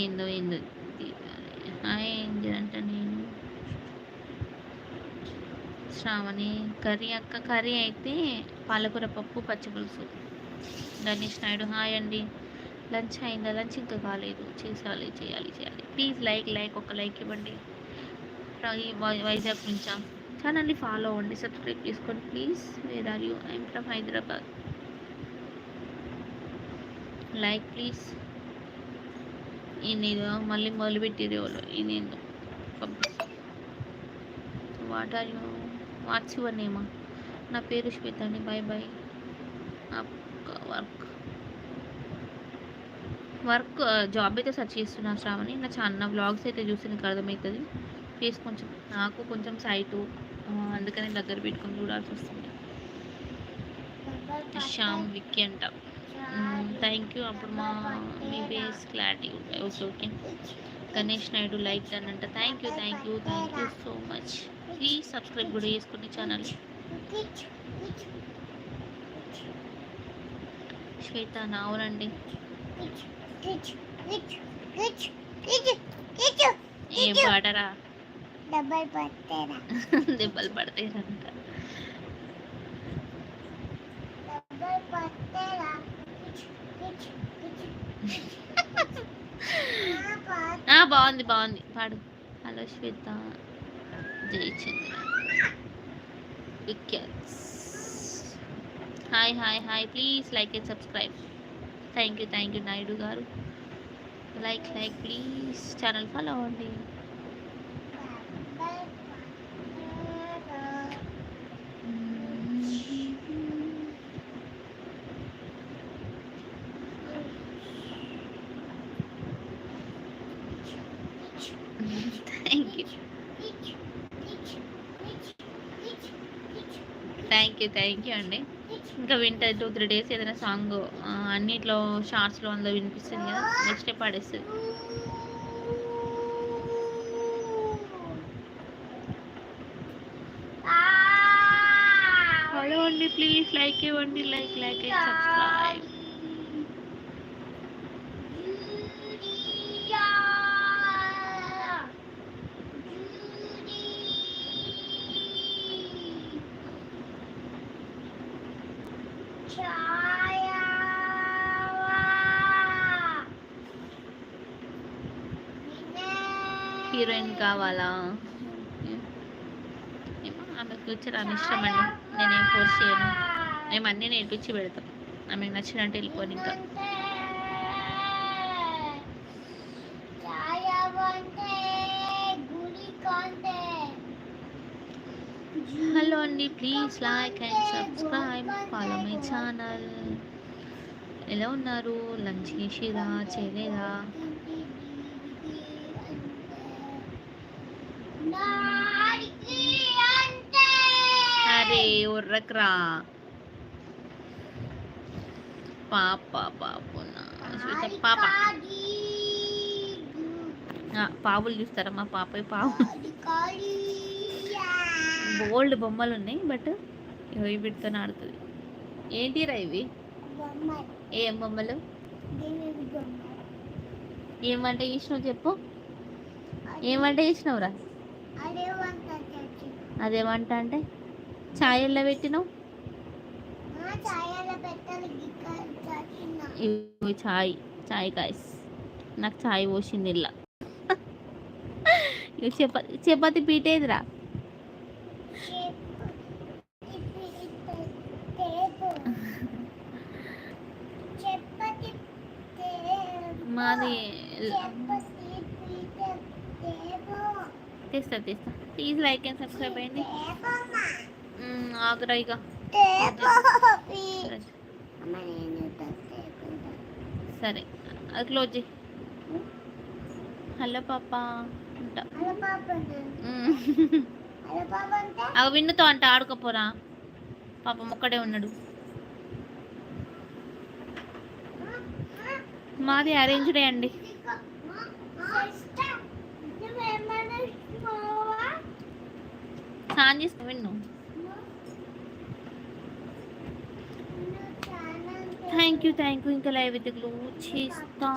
ఏందో ఏందో హాయ్ ఏంటంటే నేను శ్రావణి కర్రీ అక్క కర్రీ అయితే పాలకూర పప్పు పచ్చిపులుసు. గణేష్ నాయుడు హాయ్ అండి. లంచ్ అయిందా? లంచ్ ఇంకా కాలేదు, చేయాలి చేయాలి చేయాలి. ప్లీజ్ లైక్ ఒక లైక్ ఇవ్వండి. వైజాగ్ నుంచా? ఛానల్ని ఫాలో అవ్వండి, సబ్స్క్రైబ్ చేసుకోండి please. Where are you? I'm from Hyderabad. Like please. ఈయన మళ్ళీ మొదలుపెట్టిరే వాళ్ళు. ఈయన what are you? What's your నేమా? నా పేరు శ్వేత అండి. Bye bye. వర్క్ జాబ్ అయితే సెర్చ్ చేస్తున్నా శ్రావణి. నా ఛానల్ వ్లాగ్స్ అయితే చూసి నీకు అర్థమవుతుంది. ఫేస్ కొంచెం నాకు కొంచెం సైటు, అందుకని దగ్గర పెట్టుకొని చూడాల్సి వస్తుంది. శ్యామ్ విక్కీ అంట. Thank you. అప్పుడు మీ ఫేస్ క్లారిటీ ఉంటాయి. Okay okay. Ganesh Naidu like done అంట. Thank you so much. Please subscribe కూడా చేసుకోండి ఛానల్. శ్వేత నా అవునండి. ఏ పాడరా? దెబ్బలు పడతాయిరంట. బాగుంది పాడు. Hello Shweta. Jayachandra wickets. Hi please like and subscribe. Thank you Naidu గారు. Like please. ఛానల్ ఫాలో అవ్వండి. థ్యాంక్ యూ అండి. ఇంకా వింటుంది 2-3 డేస్ ఏదైనా సాంగ్ అన్నిట్లో షార్ట్స్లో అందులో వినిపిస్తుంది కదా, నెక్స్ట్ డే పాడేస్తుంది. హలో అండి, ప్లీజ్ లైక్ ఇవ్వండి. Like and subscribe. హీరోయిన్ కావాలా? ఆమె ఫ్యూచర్ ఆమె ఇష్టం అండి, నేనేం ఫోర్స్ చేయను. మేము అన్నీ నేర్పించి పెడతాం, ఆమెకు నచ్చినట్టు వెళ్ళిపోని. ఇంకా హలో అండి, please like and subscribe, follow my channel. ఎలా ఉన్నారు? లంచ్ చేసిరా చేయలేదా? అరే ఉర్రకరా పావులు చూస్తారా? మా పాప పావు బోల్డ్ బొమ్మలు ఉన్నాయి, బట్ ఇవి వీటితో ఆడుతుంది. ఏంటిరా ఇవి? ఏం బొమ్మలు? ఏం వంట చేసినావు చెప్పు? ఏం వంట చేసినావురా? అదే వంట అంటే ఛాయల్లో పెట్టినావు. చాయ్ కాయస్ నాకు చాయ్ పోసింది ఇలా. చపాతి పీటేదిరా? మాది తెస్తా. ప్లీజ్ లైక్ అండ్ సబ్స్క్రైబ్ అయ్యండి. ఆగ్రా ఇక సరే, అది క్లోజ్ చేయి. హలో పాప అంట. అవి విన్నుతో అంట ఆడుకోపోరా. పాపం ఒక్కడే ఉన్నాడు. మాది అరేంజ్డే అండి. స్నానం చేస్తా విన్ను. Thank you. ఇంకా లైవ్ అయితే క్లోజ్ చేస్తా.